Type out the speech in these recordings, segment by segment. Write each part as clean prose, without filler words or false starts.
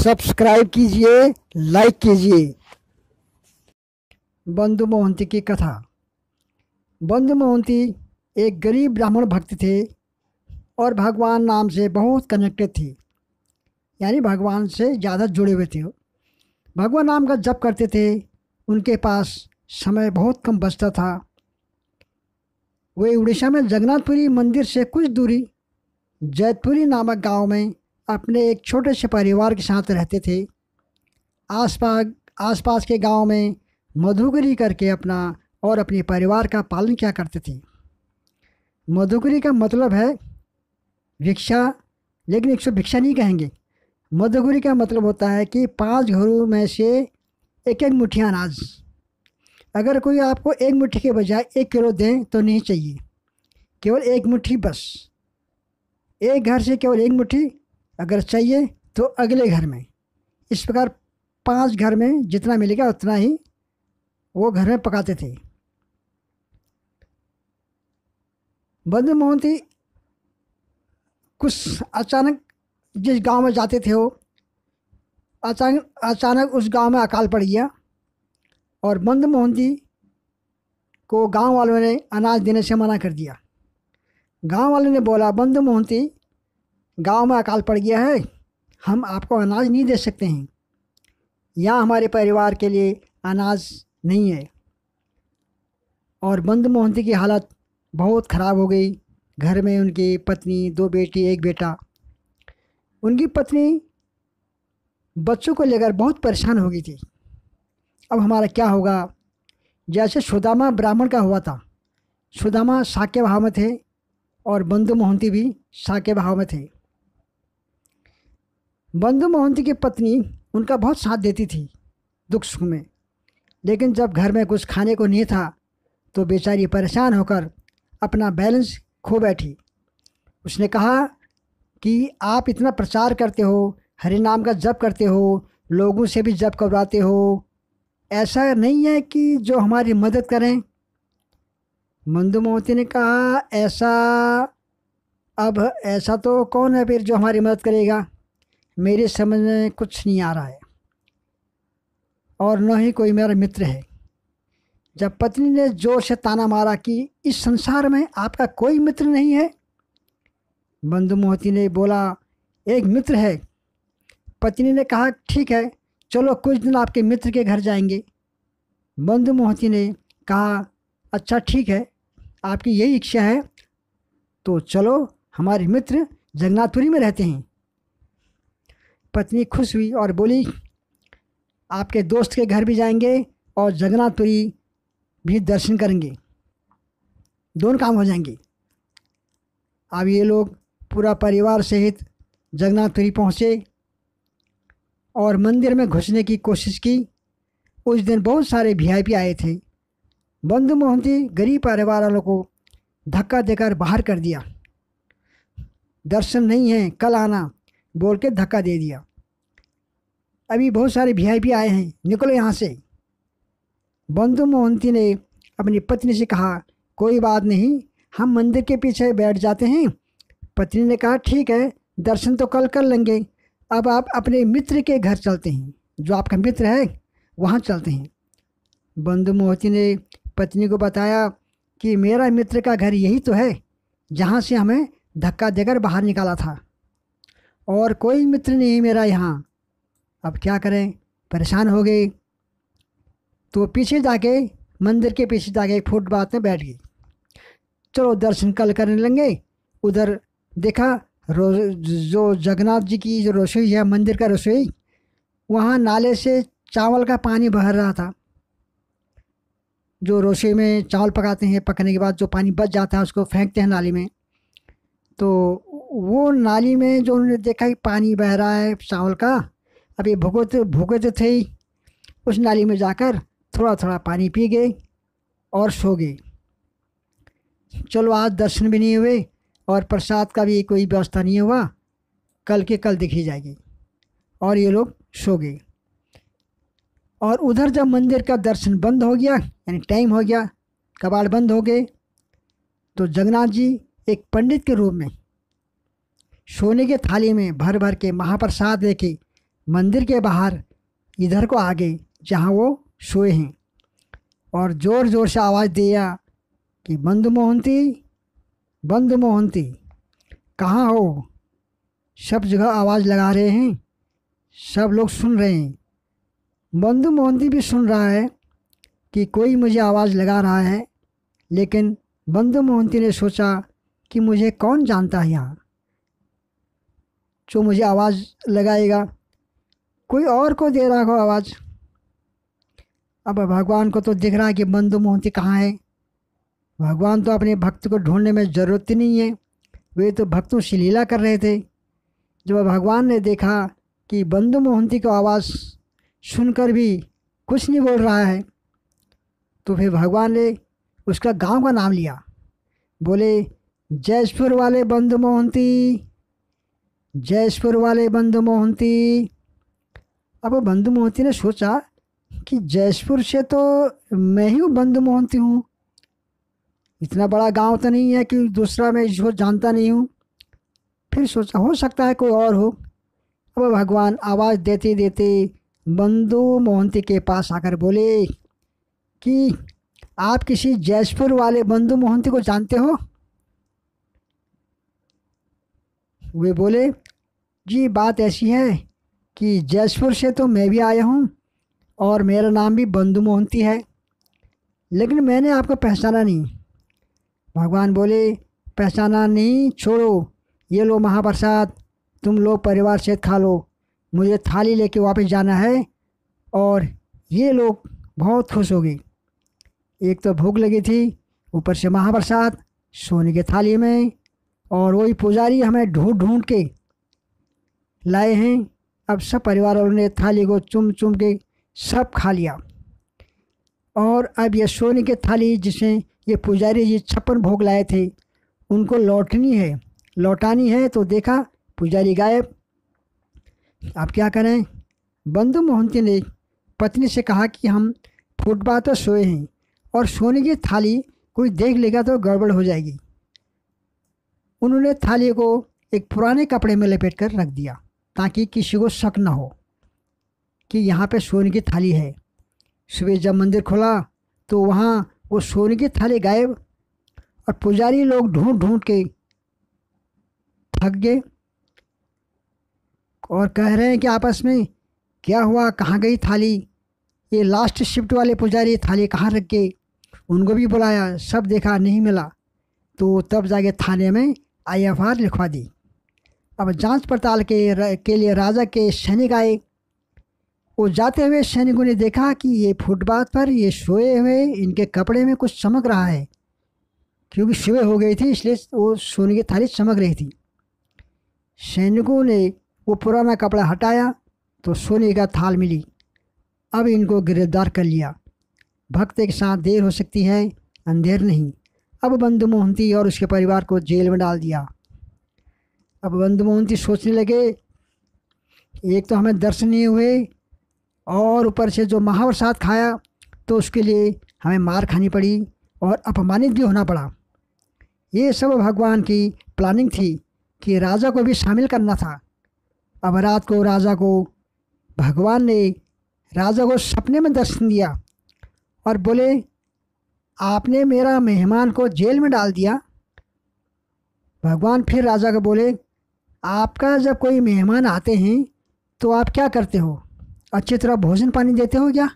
Subscribe कीजिए, like कीजिए। बंधु मोहंती की कथा। बंधु मोहंती एक गरीब ब्राह्मण भक्त थे और भगवान नाम से बहुत कनेक्टेड थे, यानी भगवान से ज़्यादा जुड़े हुए थे। भगवान नाम का जप करते थे। उनके पास समय बहुत कम बचता था। वे उड़ीसा में जगन्नाथपुरी मंदिर से कुछ दूरी जैतपुरी नामक गांव में अपने एक छोटे से परिवार के साथ रहते थे। आसपास के गांव में मधुकरी करके अपना और अपने परिवार का पालन किया करते थे। मधुकरी का मतलब है भिक्षा, लेकिन इसको भिक्षा नहीं कहेंगे। मधुकरी का मतलब होता है कि 5 घरों में से एक एक मुट्ठी अनाज। अगर कोई आपको एक मुट्ठी के बजाय 1 किलो दें तो नहीं चाहिए, केवल 1 मुट्ठी बस। एक घर से केवल 1 मुट्ठी, अगर चाहिए तो अगले घर में। इस प्रकार 5 घर में जितना मिलेगा उतना ही वो घर में पकाते थे। बंधु मोहंती कुछ अचानक जिस गांव में जाते थे, वो अचानक उस गांव में अकाल पड़ गया और बंधु मोहंती को गांव वालों ने अनाज देने से मना कर दिया। गांव वालों ने बोला, बंधु मोहंती, गांव में अकाल पड़ गया है, हम आपको अनाज नहीं दे सकते हैं। यहाँ हमारे परिवार के लिए अनाज नहीं है। और बंधु मोहंती की हालत बहुत ख़राब हो गई। घर में उनकी पत्नी, 2 बेटी, 1 बेटा। उनकी पत्नी बच्चों को लेकर बहुत परेशान हो गई थी। अब हमारा क्या होगा? जैसे सुदामा ब्राह्मण का हुआ था। सुदामा शाक्य भाव में थे और बंधु मोहंती भी शाक्य भाव में थे। बंधु मोहंती की पत्नी उनका बहुत साथ देती थी दुख सुख में, लेकिन जब घर में कुछ खाने को नहीं था तो बेचारी परेशान होकर अपना बैलेंस खो बैठी। उसने कहा कि आप इतना प्रचार करते हो, हरि नाम का जप करते हो, लोगों से भी जप करवाते हो, ऐसा नहीं है कि जो हमारी मदद करें। बंधु मोहंती ने कहा, ऐसा तो कौन है फिर जो हमारी मदद करेगा? मेरे समझ में कुछ नहीं आ रहा है और न ही कोई मेरा मित्र है। जब पत्नी ने जोर से ताना मारा कि इस संसार में आपका कोई मित्र नहीं है, बंधु मोहंती ने बोला, एक मित्र है। पत्नी ने कहा, ठीक है, चलो कुछ दिन आपके मित्र के घर जाएंगे। बंधु मोहंती ने कहा, अच्छा ठीक है, आपकी यही इच्छा है तो चलो, हमारे मित्र जगन्नाथपुरी में रहते हैं। पत्नी खुश हुई और बोली, आपके दोस्त के घर भी जाएंगे और जगन्नाथपुरी भी दर्शन करेंगे, दोनों काम हो जाएंगे। अब ये लोग पूरा परिवार सहित जगन्नाथपुरी पहुँचे और मंदिर में घुसने की कोशिश की। उस दिन बहुत सारे वीआईपी आए थे। बंधु मोहंती गरीब परिवार वालों को धक्का देकर बाहर कर दिया। दर्शन नहीं है, कल आना बोल के धक्का दे दिया। अभी बहुत सारे वीआईपी आए हैं, निकलो यहाँ से। बंधु मोहंती ने अपनी पत्नी से कहा, कोई बात नहीं, हम मंदिर के पीछे बैठ जाते हैं। पत्नी ने कहा, ठीक है, दर्शन तो कल कर लेंगे, अब आप अपने मित्र के घर चलते हैं, जो आपका मित्र है वहाँ चलते हैं। बंधु मोहंती ने पत्नी को बताया कि मेरा मित्र का घर यही तो है जहाँ से हमें धक्का देकर बाहर निकाला था, और कोई मित्र नहीं मेरा यहाँ। अब क्या करें? परेशान हो गए तो पीछे जाके, मंदिर के पीछे जाके फुटपाथ में बैठ गई। चलो दर्शन कल करने लेंगे। उधर देखा जो जगन्नाथ जी की जो रसोई है, मंदिर का रसोई, वहाँ नाले से चावल का पानी बह रहा था। जो रसोई में चावल पकाते हैं, पकने के बाद जो पानी बच जाता है उसको फेंकते हैं नाली में। तो वो नाली में जो उन्होंने देखा कि पानी बह रहा है चावल का, अब ये भूखे तो थे ही, उस नाली में जाकर थोड़ा थोड़ा पानी पी गए और सो गए। चलो आज दर्शन भी नहीं हुए और प्रसाद का भी कोई व्यवस्था नहीं हुआ, कल के कल देखी जाएगी। और ये लोग सो गए। और उधर जब मंदिर का दर्शन बंद हो गया, यानी टाइम हो गया, कबाड़ बंद हो गए, तो जगन्नाथ जी एक पंडित के रूप में सोने के थाली में भर भर के महाप्रसाद लेके मंदिर के बाहर इधर को आ गए जहाँ वो सोए हैं, और ज़ोर ज़ोर से आवाज़ दिया कि बंधु मोहंती, बंधु मोहंती, कहाँ हो? सब जगह आवाज़ लगा रहे हैं, सब लोग सुन रहे हैं। बंधु मोहंती भी सुन रहा है कि कोई मुझे आवाज़ लगा रहा है, लेकिन बंधु मोहंती ने सोचा कि मुझे कौन जानता है यहाँ जो मुझे आवाज़ लगाएगा, कोई और को दे रहा हो आवाज़। अब भगवान को तो दिख रहा है कि बंधु मोहंती कहाँ है। भगवान तो अपने भक्त को ढूंढने में ज़रूरत ही नहीं है, वे तो भक्तों से लीला कर रहे थे। जब भगवान ने देखा कि बंधु मोहंती को आवाज़ सुनकर भी कुछ नहीं बोल रहा है, तो फिर भगवान ने उसका गांव का नाम लिया। बोले, जयपुर वाले बंधु मोहंती, जयपुर वाले बंधु मोहंती। अब वो बंधु मोहंती ने सोचा कि जयपुर से तो मैं ही बंधु मोहंती हूँ, इतना बड़ा गांव तो नहीं है कि दूसरा मैं इसको जानता नहीं हूँ। फिर सोचा हो सकता है कोई और हो। अब भगवान आवाज़ देते देते बंधु मोहंती के पास आकर बोले कि आप किसी जयपुर वाले बंधु मोहंती को जानते हो? वे बोले, जी बात ऐसी है कि जयपुर से तो मैं भी आया हूँ और मेरा नाम भी बंधु मोहंती है, लेकिन मैंने आपको पहचाना नहीं। भगवान बोले, पहचाना नहीं, छोड़ो, ये लो महाप्रसाद, तुम लोग परिवार सहित खा लो, मुझे थाली लेके वापस जाना है। और ये लोग बहुत खुश हो गए। एक तो भूख लगी थी, ऊपर से महाप्रसाद सोने की थाली में, और वही पुजारी हमें ढूंढ ढूंढ के लाए हैं। अब सब परिवार वालों ने थाली को चुम चुम के सब खा लिया। और अब ये सोने की थाली जिसमें ये पुजारी जी 56 भोग लाए थे, उनको लौटानी है तो देखा पुजारी गायब। अब क्या करें? बंधु मोहंती ने पत्नी से कहा कि हम फुटपाथ पर सोए हैं और सोने की थाली कोई देख लेगा तो गड़बड़ हो जाएगी। उन्होंने थाली को एक पुराने कपड़े में लपेट कर रख दिया ताकि किसी को शक न हो कि यहाँ पे सोने की थाली है। सुबह जब मंदिर खुला तो वहाँ वो सोने की थाली गायब, और पुजारी लोग ढूंढ ढूंढ के थक गए और कह रहे हैं कि आपस में, क्या हुआ, कहाँ गई थाली? ये लास्ट शिफ्ट वाले पुजारी थाली कहाँ रख गए? उनको भी बुलाया, सब देखा, नहीं मिला। तो तब जाके थाने में IFR लिखवा दी। अब जांच पड़ताल के लिए राजा के सैनिक आए। वो जाते हुए सैनिकों ने देखा कि ये फुटपाथ पर ये सोए हुए, इनके कपड़े में कुछ चमक रहा है, क्योंकि सुबह हो गई थी इसलिए वो सोने की थाली चमक रही थी। सैनिकों ने वो पुराना कपड़ा हटाया तो सोने का थाल मिली। अब इनको गिरफ्तार कर लिया। भक्त के साथ देर हो सकती है, अंधेर नहीं। अब बंधु मोहंती और उसके परिवार को जेल में डाल दिया। अब बंधु मोहंती सोचने लगे, एक तो हमें दर्शन नहीं हुए और ऊपर से जो महाप्रसाद खाया तो उसके लिए हमें मार खानी पड़ी और अपमानित भी होना पड़ा। ये सब भगवान की प्लानिंग थी कि राजा को भी शामिल करना था। अब रात को भगवान ने राजा को सपने में दर्शन दिया और बोले, आपने मेरा मेहमान को जेल में डाल दिया। भगवान फिर राजा को बोले, आपका जब कोई मेहमान आते हैं तो आप क्या करते हो? अच्छी तरह भोजन पानी देते हो क्या?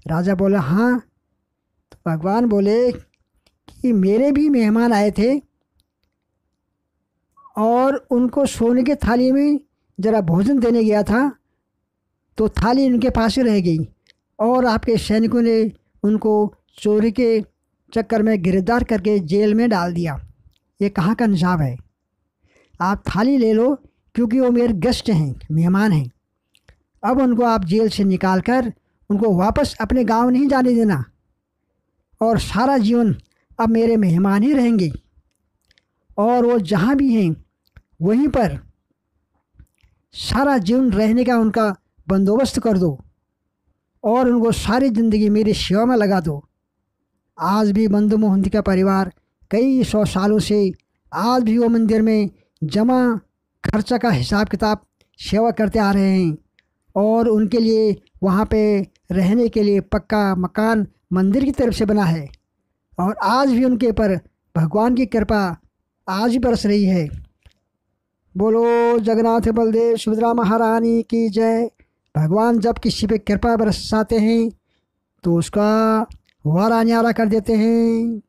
राजा बोला, हाँ। तो भगवान बोले कि मेरे भी मेहमान आए थे और उनको सोने की थाली में ज़रा भोजन देने गया था तो थाली उनके पास ही रह गई और आपके सैनिकों ने उनको चोरी के चक्कर में गिरफ्तार करके जेल में डाल दिया। ये कहाँ का निसाब है? आप थाली ले लो, क्योंकि वो मेरे गेस्ट हैं, मेहमान हैं। अब उनको आप जेल से निकाल कर उनको वापस अपने गांव नहीं जाने देना और सारा जीवन अब मेरे मेहमान ही रहेंगे और वो जहाँ भी हैं वहीं पर सारा जीवन रहने का उनका बंदोबस्त कर दो और उनको सारी ज़िंदगी मेरी सेवा में लगा दो। आज भी बंधु मोहंती का परिवार कई 100 सालों से आज भी वो मंदिर में जमा खर्चा का हिसाब किताब सेवा करते आ रहे हैं और उनके लिए वहाँ पे रहने के लिए पक्का मकान मंदिर की तरफ से बना है। और आज भी उनके ऊपर भगवान की कृपा आज भी बरस रही है। बोलो जगन्नाथ बलदेव सुभद्रा महारानी की जय। भगवान जब किसी पे कृपा बरसाते हैं तो उसका वर न्यारा कर देते हैं।